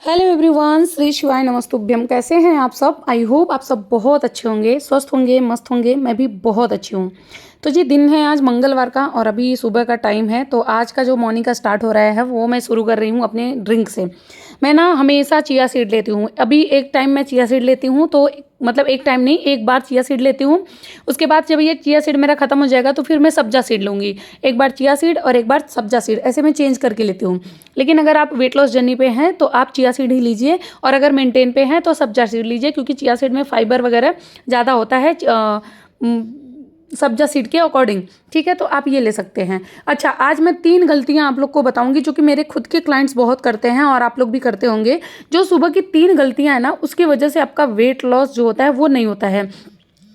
Hello everyone, Shri शिवाय नमस्तुभ्यम। कैसे हैं आप सब? आई होप आप सब बहुत अच्छे होंगे, स्वस्थ होंगे, मस्त होंगे। मैं भी बहुत अच्छी हूँ। तो जी, दिन है आज मंगलवार का और अभी सुबह का टाइम है। तो आज का जो मॉर्निंग का स्टार्ट हो रहा है वो मैं शुरू कर रही हूँ अपने ड्रिंक से। मैं ना हमेशा चिया सीड लेती हूँ। अभी एक टाइम मैं चिया सीड लेती हूँ, तो मतलब एक टाइम नहीं, एक बार चिया सीड लेती हूँ। उसके बाद जब ये चिया सीड मेरा खत्म हो जाएगा तो फिर मैं सब्जा सीड लूँगी। एक बार चिया सीड और एक बार सब्जा सीड, ऐसे मैं चेंज करके लेती हूँ। लेकिन अगर आप वेट लॉस जर्नी पे हैं तो आप चिया सीड ही लीजिए, और अगर मेंटेन पे हैं तो सब्जा सीड लीजिए, क्योंकि चिया सीड में फाइबर वगैरह ज़्यादा होता है सब्जा सीड के अकॉर्डिंग। ठीक है, तो आप ये ले सकते हैं। अच्छा, आज मैं 3 गलतियां आप लोग को बताऊंगी जो कि मेरे खुद के क्लाइंट्स बहुत करते हैं और आप लोग भी करते होंगे। जो सुबह की 3 गलतियां हैं ना, उसकी वजह से आपका वेट लॉस जो होता है वो नहीं होता है।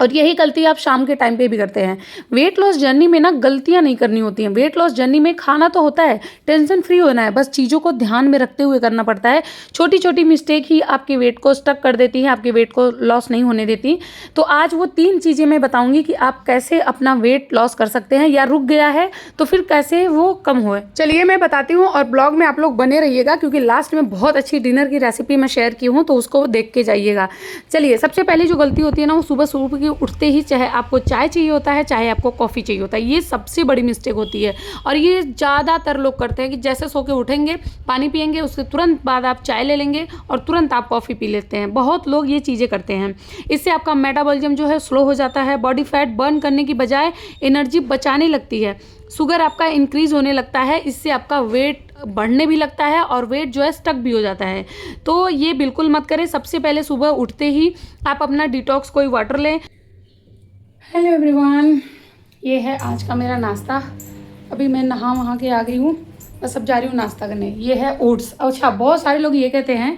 और यही गलती आप शाम के टाइम पे भी करते हैं। वेट लॉस जर्नी में ना गलतियां नहीं करनी होती हैं। वेट लॉस जर्नी में खाना तो होता है, टेंशन फ्री होना है, बस चीज़ों को ध्यान में रखते हुए करना पड़ता है। छोटी छोटी मिस्टेक ही आपके वेट को स्टक कर देती है, आपके वेट को लॉस नहीं होने देती। तो आज वो 3 चीज़ें मैं बताऊंगी कि आप कैसे अपना वेट लॉस कर सकते हैं, या रुक गया है तो फिर कैसे वो कम होए। चलिए मैं बताती हूँ, और ब्लॉग में आप लोग बने रहिएगा, क्योंकि लास्ट में बहुत अच्छी डिनर की रेसिपी मैं शेयर की हूँ, तो उसको देख के जाइएगा। चलिए, सबसे पहली जो गलती होती है ना, वो सुबह सुबह की उठते ही चाहे आपको चाय चाहिए होता है, चाहे आपको कॉफ़ी चाहिए होता है। ये सबसे बड़ी मिस्टेक होती है, और ये ज़्यादातर लोग करते हैं कि जैसे सो के उठेंगे, पानी पियेंगे, उसके तुरंत बाद आप चाय ले लेंगे और तुरंत आप कॉफ़ी पी लेते हैं। बहुत लोग ये चीज़ें करते हैं। इससे आपका मेटाबॉलिज्म जो है स्लो हो जाता है। बॉडी फैट बर्न करने की बजाय एनर्जी बचाने लगती है। शुगर आपका इंक्रीज होने लगता है। इससे आपका वेट बढ़ने भी लगता है और वेट जो है स्टक भी हो जाता है। तो ये बिल्कुल मत करें। सबसे पहले सुबह उठते ही आप अपना डिटॉक्स कोई वाटर लें। हेलो एवरीवन, ये है आज का मेरा नाश्ता। अभी मैं नहा वहाँ के आ गई हूँ, बस अब जा रही हूँ नाश्ता करने। ये है ओट्स। अच्छा, बहुत सारे लोग ये कहते हैं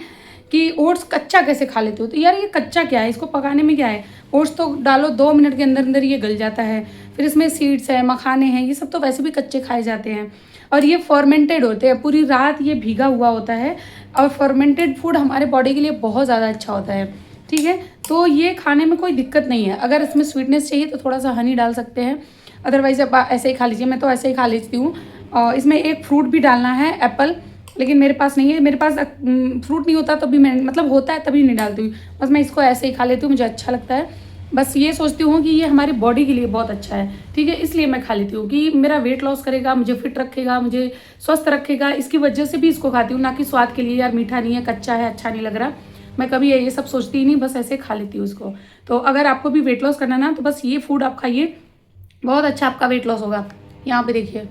कि ओट्स कच्चा कैसे खा लेते हो? तो यार, ये कच्चा क्या है? इसको पकाने में क्या है? ओट्स तो डालो, 2 मिनट के अंदर अंदर ये गल जाता है। फिर इसमें सीड्स है, मखाने हैं, ये सब तो वैसे भी कच्चे खाए जाते हैं। और ये फर्मेंटेड होते हैं, पूरी रात ये भीगा हुआ होता है। और फर्मेंटेड फूड हमारे बॉडी के लिए बहुत ज़्यादा अच्छा होता है। ठीक है, तो ये खाने में कोई दिक्कत नहीं है। अगर इसमें स्वीटनेस चाहिए तो थोड़ा सा हनी डाल सकते हैं, अदरवाइज आप ऐसे ही खा लीजिए। मैं तो ऐसे ही खा लेती हूँ। और इसमें एक फ्रूट भी डालना है, एप्पल, लेकिन मेरे पास नहीं है। मेरे पास फ्रूट नहीं होता तो भी मैं, मतलब होता है तभी नहीं डालती हूँ। बस मैं इसको ऐसे ही खा लेती हूँ, मुझे अच्छा लगता है। बस ये सोचती हूँ कि ये हमारी बॉडी के लिए बहुत अच्छा है। ठीक है, इसलिए मैं खा लेती हूँ कि मेरा वेट लॉस करेगा, मुझे फिट रखेगा, मुझे स्वस्थ रखेगा। इसकी वजह से भी इसको खाती हूँ, ना कि स्वाद के लिए यार मीठा नहीं है, कच्चा है, अच्छा नहीं लग रहा। मैं कभी ये सब सोचती ही नहीं, बस ऐसे खा लेती हूँ उसको। तो अगर आपको भी वेट लॉस करना ना, तो बस ये फूड आप खाइए, बहुत अच्छा आपका वेट लॉस होगा। यहाँ पे देखिए,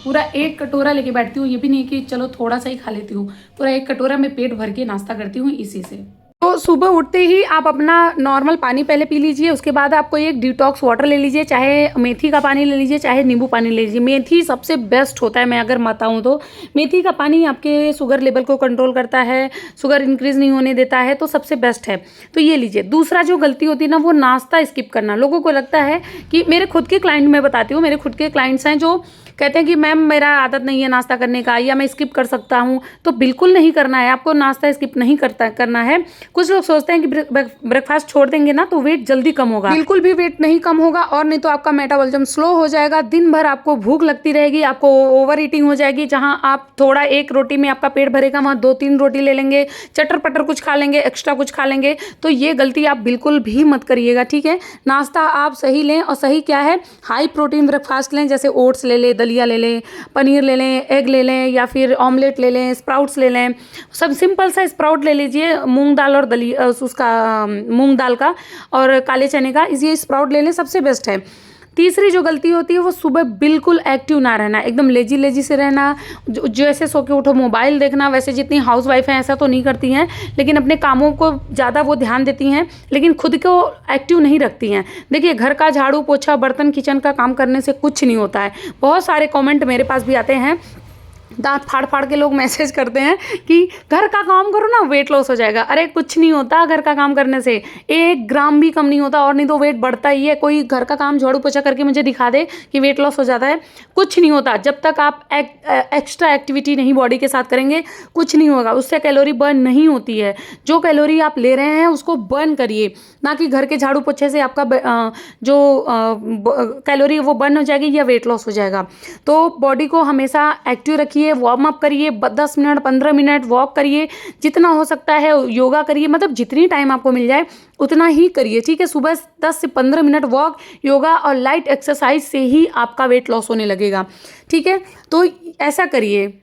पूरा 1 कटोरा लेके बैठती हूँ। ये भी नहीं कि चलो थोड़ा सा ही खा लेती हूँ, पूरा 1 कटोरा मैं पेट भर के नाश्ता करती हूँ इसी से। तो सुबह उठते ही आप अपना नॉर्मल पानी पहले पी लीजिए। उसके बाद आपको एक डिटॉक्स वाटर ले लीजिए, चाहे मेथी का पानी ले लीजिए, चाहे नींबू पानी ले लीजिए। मेथी सबसे बेस्ट होता है, मैं अगर बताऊँ तो। मेथी का पानी आपके शुगर लेवल को कंट्रोल करता है, शुगर इंक्रीज नहीं होने देता है, तो सबसे बेस्ट है। तो ये लीजिए। दूसरा जो गलती होती है ना, वो नाश्ता स्किप करना। लोगों को लगता है कि, मेरे खुद के क्लाइंट मैं बताती हूँ, मेरे खुद के क्लाइंट्स हैं जो कहते हैं कि मैम मेरा आदत नहीं है नाश्ता करने का, या मैं स्किप कर सकता हूँ। तो बिल्कुल नहीं करना है आपको, नाश्ता स्किप नहीं करना है। कुछ लोग सोचते हैं कि ब्रेकफास्ट छोड़ देंगे ना तो वेट जल्दी कम होगा। बिल्कुल भी वेट नहीं कम होगा, और नहीं तो आपका मेटाबॉलिज्म स्लो हो जाएगा। दिन भर आपको भूख लगती रहेगी, आपको ओवर ईटिंग हो जाएगी। जहाँ आप थोड़ा 1 रोटी में आपका पेट भरेगा, वहाँ 2-3 रोटी ले लेंगे, चटर पटर कुछ खा लेंगे, एक्स्ट्रा कुछ खा लेंगे। तो ये गलती आप बिल्कुल भी मत करिएगा। ठीक है, नाश्ता आप सही लें, और सही क्या है, हाई प्रोटीन ब्रेकफास्ट लें। जैसे ओट्स ले लें, दलिया ले लें, पनीर ले लें, एग ले लें, या फिर ऑमलेट ले लें, स्प्राउट्स ले लें। सब सिंपल सा स्प्राउट ले लीजिए, मूंग दाल और उसका मूंग दाल का और काले चने का, ये स्प्राउट ले लें, सबसे बेस्ट है। तीसरी जो गलती होती है, वो सुबह बिल्कुल एक्टिव ना रहना, एकदम लेजी लेजी से रहना। जैसे सो के उठो मोबाइल देखना। वैसे जितनी हाउस वाइफ हैं ऐसा तो नहीं करती हैं, लेकिन अपने कामों को ज़्यादा वो ध्यान देती हैं, लेकिन खुद को एक्टिव नहीं रखती हैं। देखिए, घर का झाड़ू पोछा बर्तन किचन का काम करने से कुछ नहीं होता है। बहुत सारे कमेंट मेरे पास भी आते हैं, दांत फाड़ फाड़ के लोग मैसेज करते हैं कि घर का काम करो ना वेट लॉस हो जाएगा। अरे कुछ नहीं होता घर का काम करने से, 1 ग्राम भी कम नहीं होता, और नहीं तो वेट बढ़ता ही है। कोई घर का काम झाड़ू पोछा करके मुझे दिखा दे कि वेट लॉस हो जाता है, कुछ नहीं होता। जब तक आप एक्स्ट्रा एक्टिविटी नहीं बॉडी के साथ करेंगे, कुछ नहीं होगा। उससे कैलोरी बर्न नहीं होती है। जो कैलोरी आप ले रहे हैं उसको बर्न करिए, ना कि घर के झाड़ू पोछे से आपका जो कैलोरी वो बर्न हो जाएगी या वेट लॉस हो जाएगा। तो बॉडी को हमेशा एक्टिव रखिए। कीजिए, वार्म अप करिए, 10 मिनट 15 मिनट वॉक करिए, जितना हो सकता है योगा करिए, मतलब जितनी टाइम आपको मिल जाए उतना ही करिए, ठीक है। सुबह 10 से 15 मिनट वॉक, योगा और लाइट एक्सरसाइज से ही आपका वेट लॉस होने लगेगा, ठीक है। तो ऐसा करिए।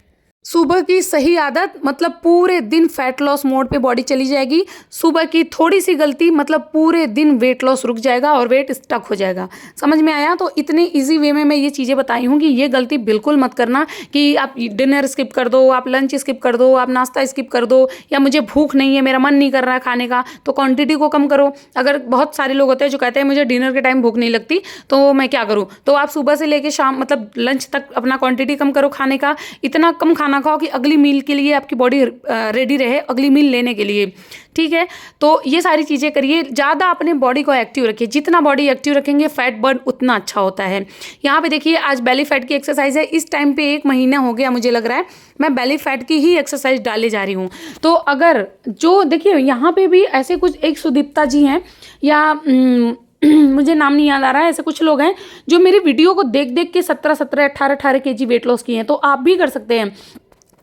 सुबह की सही आदत मतलब पूरे दिन फैट लॉस मोड पे बॉडी चली जाएगी। सुबह की थोड़ी सी गलती मतलब पूरे दिन वेट लॉस रुक जाएगा और वेट स्टक हो जाएगा। समझ में आया? तो इतने इजी वे में मैं ये चीज़ें बताई हूँ कि ये गलती बिल्कुल मत करना कि आप डिनर स्किप कर दो, आप लंच स्किप कर दो, आप नाश्ता स्किप कर दो, या मुझे भूख नहीं है, मेरा मन नहीं कर रहा है खाने का, तो क्वांटिटी को कम करो। अगर बहुत सारे लोग होते हैं जो कहते हैं मुझे डिनर के टाइम भूख नहीं लगती तो मैं क्या करूँ, तो आप सुबह से लेकर शाम मतलब लंच तक अपना क्वांटिटी कम करो खाने का। इतना कम खाना खाओ कि अगली मील के लिए आपकी बॉडी रेडी रहे अगली मील लेने के लिए, ठीक है। तो ये सारी चीज़ें करिए। ज़्यादा अपने बॉडी को एक्टिव रखिए, जितना बॉडी एक्टिव रखेंगे फैट बर्न उतना अच्छा होता है। यहाँ पे देखिए आज बेली फैट की एक्सरसाइज है। इस टाइम पे 1 महीना हो गया मुझे लग रहा है मैं बेली फैट की ही एक्सरसाइज डाले जा रही हूँ। तो अगर जो देखिए यहाँ पे भी ऐसे कुछ एक सुदीप्ता जी हैं या मुझे नाम नहीं याद आ रहा है, ऐसे कुछ लोग हैं जो मेरी वीडियो को देख देख के 17 18 केजी वेट लॉस किए हैं। तो आप भी कर सकते हैं।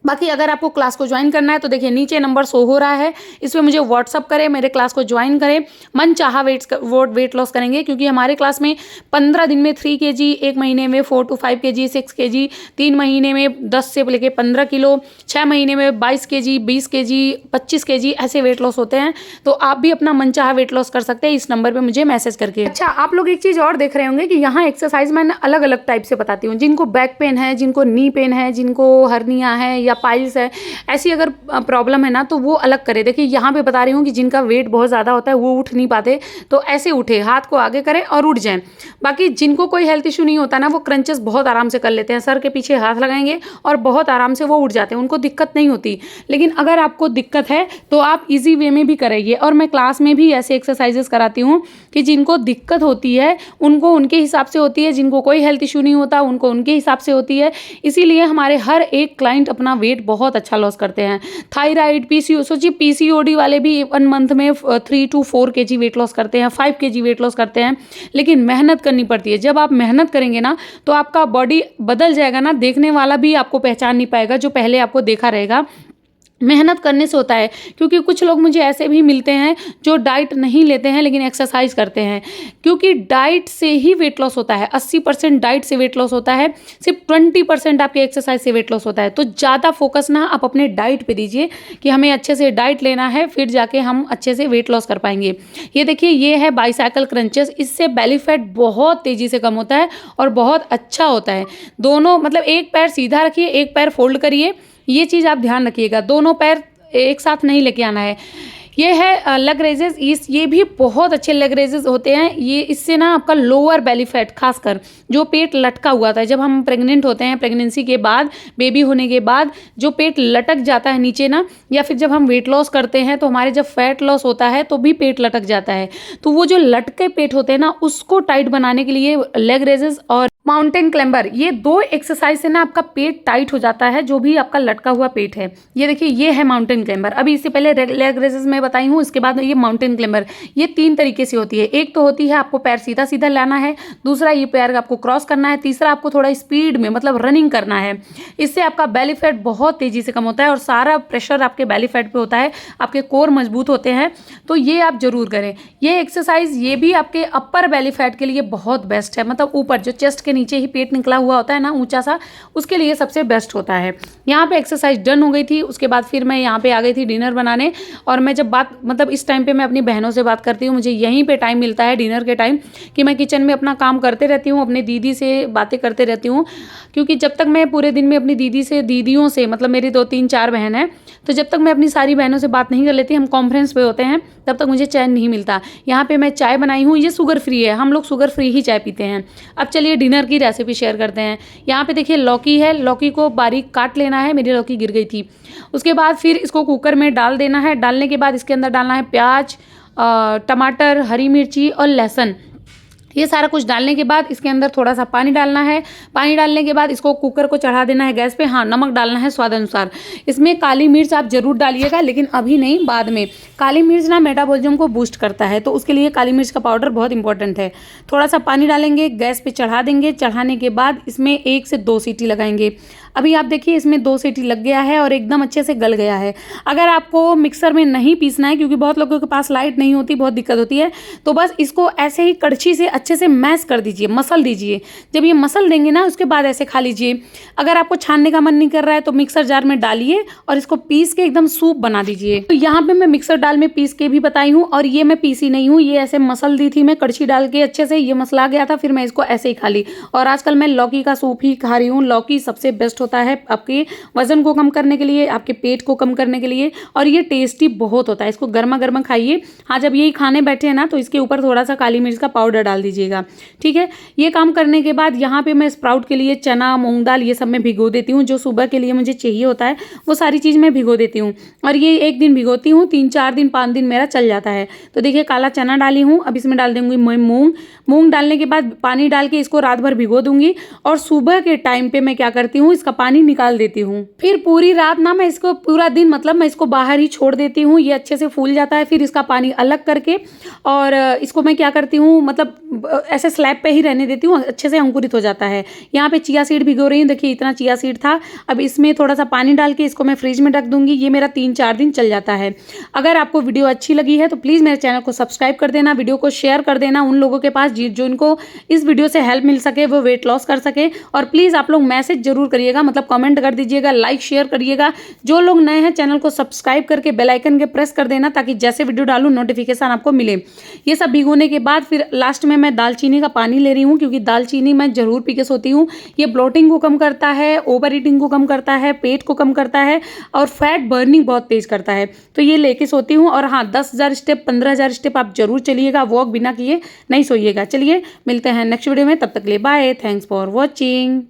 बाकी अगर आपको क्लास को ज्वाइन करना है तो देखिए नीचे नंबर शो हो रहा है, इसमें मुझे व्हाट्सअप करें, मेरे क्लास को ज्वाइन करें। मन चाहा वेट लॉस करेंगे, क्योंकि हमारे क्लास में 15 दिन में 3 kg, 1 महीने में 4 to 5 kg, 6 kg, 3 महीने में 10 से लेके 15 किलो, 6 महीने में 22 kg, 20 kg, 25 kg ऐसे वेट लॉस होते हैं। तो आप भी अपना मन चाहा वेट लॉस कर सकते हैं इस नंबर पर मुझे मैसेज करके। अच्छा, आप लोग एक चीज़ और देख रहे होंगे कि यहाँ एक्सरसाइज मैं अलग अलग टाइप से बताती हूँ। जिनको बैक पेन है, जिनको नी पेन है, जिनको हर्निया है या पाइल्स है, ऐसी अगर प्रॉब्लम है ना तो वो अलग करे। देखिए यहाँ पे बता रही हूँ कि जिनका वेट बहुत ज़्यादा होता है वो उठ नहीं पाते तो ऐसे उठे, हाथ को आगे करें और उठ जाएं। बाकी जिनको कोई हेल्थ इशू नहीं होता ना वो क्रंचेस बहुत आराम से कर लेते हैं, सर के पीछे हाथ लगाएंगे और बहुत आराम से वो उठ जाते हैं, उनको दिक्कत नहीं होती। लेकिन अगर आपको दिक्कत है तो आप इजी वे में भी करेंगे। और मैं क्लास में भी ऐसे एक्सरसाइजेस कराती हूँ कि जिनको दिक्कत होती है उनको उनके हिसाब से होती है, जिनको कोई हेल्थ इशू नहीं होता उनको उनके हिसाब से होती है। इसीलिए हमारे हर एक क्लाइंट अपना वेट बहुत अच्छा लॉस करते हैं। थायराइड, पीसीओ, सोचिए पीसीओडी वाले भी 1 मंथ में 3 to 4 kg वेट लॉस करते हैं, 5 kg वेट लॉस करते हैं। लेकिन मेहनत करनी पड़ती है। जब आप मेहनत करेंगे ना तो आपका बॉडी बदल जाएगा ना, देखने वाला भी आपको पहचान नहीं पाएगा जो पहले आपको देखा रहेगा। मेहनत करने से होता है। क्योंकि कुछ लोग मुझे ऐसे भी मिलते हैं जो डाइट नहीं लेते हैं लेकिन एक्सरसाइज करते हैं, क्योंकि डाइट से ही वेट लॉस होता है। 80% डाइट से वेट लॉस होता है, सिर्फ 20% आपके एक्सरसाइज से वेट लॉस होता है। तो ज़्यादा फोकस ना आप अपने डाइट पे दीजिए कि हमें अच्छे से डाइट लेना है, फिर जाके हम अच्छे से वेट लॉस कर पाएंगे। ये देखिए ये है बाइसाइकिल क्रंचेस, इससे बेली फैट बहुत तेज़ी से कम होता है और बहुत अच्छा होता है। दोनों मतलब एक पैर सीधा रखिए, एक पैर फोल्ड करिए, ये चीज़ आप ध्यान रखिएगा। दोनों पैर एक साथ नहीं लेके आना है। ये है लेग रेजेस, ये भी बहुत अच्छे लेग रेजेस होते हैं। ये इससे ना आपका लोअर बेली फैट, खासकर जो पेट लटका हुआ था, जब हम प्रेग्नेंट होते हैं, प्रेगनेंसी के बाद, बेबी होने के बाद जो पेट लटक जाता है नीचे ना, या फिर जब हम वेट लॉस करते हैं तो हमारे जब फैट लॉस होता है तो भी पेट लटक जाता है। तो वो जो लटके पेट होते हैं ना उसको टाइट बनाने के लिए लेग रेजेस और माउंटेन क्लाइंबर, ये 2 एक्सरसाइज से ना आपका पेट टाइट हो जाता है, जो भी आपका लटका हुआ पेट है। ये देखिए ये है माउंटेन क्लाइंबर। अभी इससे पहले लेग रेजेस में बताई हूँ, इसके बाद ये माउंटेन क्लाइंबर। ये 3 तरीके से होती है। एक तो होती है आपको पैर सीधा सीधा लाना है, दूसरा ये पैर आपको क्रॉस करना है, तीसरा आपको थोड़ा स्पीड में मतलब रनिंग करना है। इससे आपका बेली फैट बहुत तेजी से कम होता है और सारा प्रेशर आपके बेली फैट पे होता है, आपके कोर मजबूत होते हैं। तो ये आप जरूर करें। ये एक्सरसाइज ये भी आपके अपर बेली फैट के लिए बहुत बेस्ट है, मतलब ऊपर जो चेस्ट के नीचे ही पेट निकला हुआ होता है ना ऊंचा सा, उसके लिए सबसे बेस्ट होता है। यहाँ पे एक्सरसाइज डन हो गई थी, उसके बाद फिर मैं यहाँ पे आ गई थी डिनर बनाने। और मैं जब बात मतलब इस टाइम पे मैं अपनी बहनों से बात करती हूँ, मुझे यहीं पे टाइम मिलता है डिनर के टाइम कि मैं किचन में अपना काम करते रहती हूँ, अपनी दीदी से बातें करते रहती हूँ। क्योंकि जब तक मैं पूरे दिन में अपनी दीदियों से मतलब मेरी 2 3 4 बहन है, तो जब तक मैं अपनी सारी बहनों से बात नहीं कर लेती, हम कॉन्फ्रेंस पे होते हैं, तब तक मुझे चैन नहीं मिलता। यहाँ पे मैं चाय बनाई हूँ, ये शुगर फ्री है, हम लोग शुगर फ्री ही चाय पीते हैं। अब चलिए डिनर की रेसिपी शेयर करते हैं। यहाँ पे देखिए लौकी है, लौकी को बारीक काट लेना है, मेरी लौकी गिर गई थी। उसके बाद फिर इसको कुकर में डाल देना है। डालने के बाद इसके अंदर डालना है प्याज, टमाटर, हरी मिर्ची और लहसुन। ये सारा कुछ डालने के बाद इसके अंदर थोड़ा सा पानी डालना है। पानी डालने के बाद इसको कुकर को चढ़ा देना है गैस पे। हाँ, नमक डालना है स्वाद अनुसार। इसमें काली मिर्च आप जरूर डालिएगा, लेकिन अभी नहीं, बाद में। काली मिर्च ना मेटाबॉलिज्म को बूस्ट करता है, तो उसके लिए काली मिर्च का पाउडर बहुत इंपॉर्टेंट है। थोड़ा सा पानी डालेंगे, गैस पे चढ़ा देंगे। चढ़ाने के बाद इसमें 1 से 2 सीटी लगाएंगे। अभी आप देखिए इसमें 2 सीटी लग गया है और एकदम अच्छे से गल गया है। अगर आपको मिक्सर में नहीं पीसना है, क्योंकि बहुत लोगों के पास लाइट नहीं होती, बहुत दिक्कत होती है, तो बस इसको ऐसे ही कड़छी से अच्छे से मैश कर दीजिए, मसल दीजिए। जब ये मसल देंगे ना, उसके बाद ऐसे खा लीजिए। अगर आपको छानने का मन नहीं कर रहा है तो मिक्सर जार में डालिए और इसको पीस के एकदम सूप बना दीजिए। तो यहाँ पे मैं मिक्सर डाल में पीस के भी बताई हूँ, और ये मैं पीसी नहीं हूँ, ये ऐसे मसल दी थी मैं कड़छी डाल के, अच्छे से ये मसला गया था, फिर मैं इसको ऐसे ही खा ली। और आजकल मैं लौकी का सूप ही खा रही हूँ। लौकी सबसे बेस्ट होता है आपके वजन को कम करने के लिए, आपके पेट को कम करने के लिए, और ये टेस्टी बहुत होता है। इसको गर्मा गर्मा खाइए। हाँ, जब यही खाने बैठे हैं ना, तो इसके ऊपर थोड़ा सा काली मिर्च का पाउडर डाल दीजिएगा, ठीक है। ये काम करने के बाद यहाँ पे मैं स्प्राउट के लिए चना, मूंग दाल, ये सब मैं भिगो देती हूँ। जो सुबह के लिए मुझे चाहिए होता है वो सारी चीज़ मैं भिगो देती हूँ, और ये 1 दिन भिगोती हूँ, 3-4 दिन 5 दिन मेरा चल जाता है। तो देखिए काला चना डाली हूँ, अब इसमें डाल दूंगी मैं मूंग डालने के बाद पानी डाल के इसको रात भर भिगो दूंगी, और सुबह के टाइम पे मैं क्या करती हूँ, इसका पानी निकाल देती हूँ। फिर पूरी रात ना मैं इसको, पूरा दिन मतलब मैं इसको बाहर ही छोड़ देती हूँ, ये अच्छे से फूल जाता है। फिर इसका पानी अलग करके, और इसको मैं क्या करती हूँ, मतलब ऐसे स्लैब पे ही रहने देती हूँ, अच्छे से अंकुरित हो जाता है। यहाँ पे चिया सीड भिगो रही हूँ, देखिए इतना चिया सीड था। अब इसमें थोड़ा सा पानी डाल के इसको मैं फ्रिज में रख दूंगी, ये मेरा 3-4 दिन चल जाता है। अगर आपको वीडियो अच्छी लगी है तो प्लीज़ मेरे चैनल को सब्सक्राइब कर देना, वीडियो को शेयर कर देना उन लोगों के पास जो इनको इस वीडियो से हेल्प मिल सके, वो वेट लॉस कर सके। और प्लीज़ आप लोग मैसेज जरूर करिएगा, मतलब कमेंट कर दीजिएगा, लाइक शेयर करिएगा। जो लोग नए हैं चैनल को सब्सक्राइब करके बेल आइकन के प्रेस कर देना, ताकि जैसे वीडियो डालूं नोटिफिकेशन आपको मिले। ये सब भिगोने के बाद फिर लास्ट में मैं दालचीनी का पानी ले रही हूँ, क्योंकि दालचीनी मैं जरूर पी के सोती हूँ। ये ब्लोटिंग को कम करता है, ओवर ईटिंग को कम करता है, पेट को कम करता है, और फैट बर्निंग बहुत तेज करता है। तो ये लेके सोती हूँ। और हाँ, 10,000 स्टेप 15,000 स्टेप आप जरूर चलिएगा, वॉक बिना किए नहीं सोइएगा। चलिए मिलते हैं नेक्स्ट वीडियो में, तब तक के लिए बाय, थैंक्स फॉर वॉचिंग।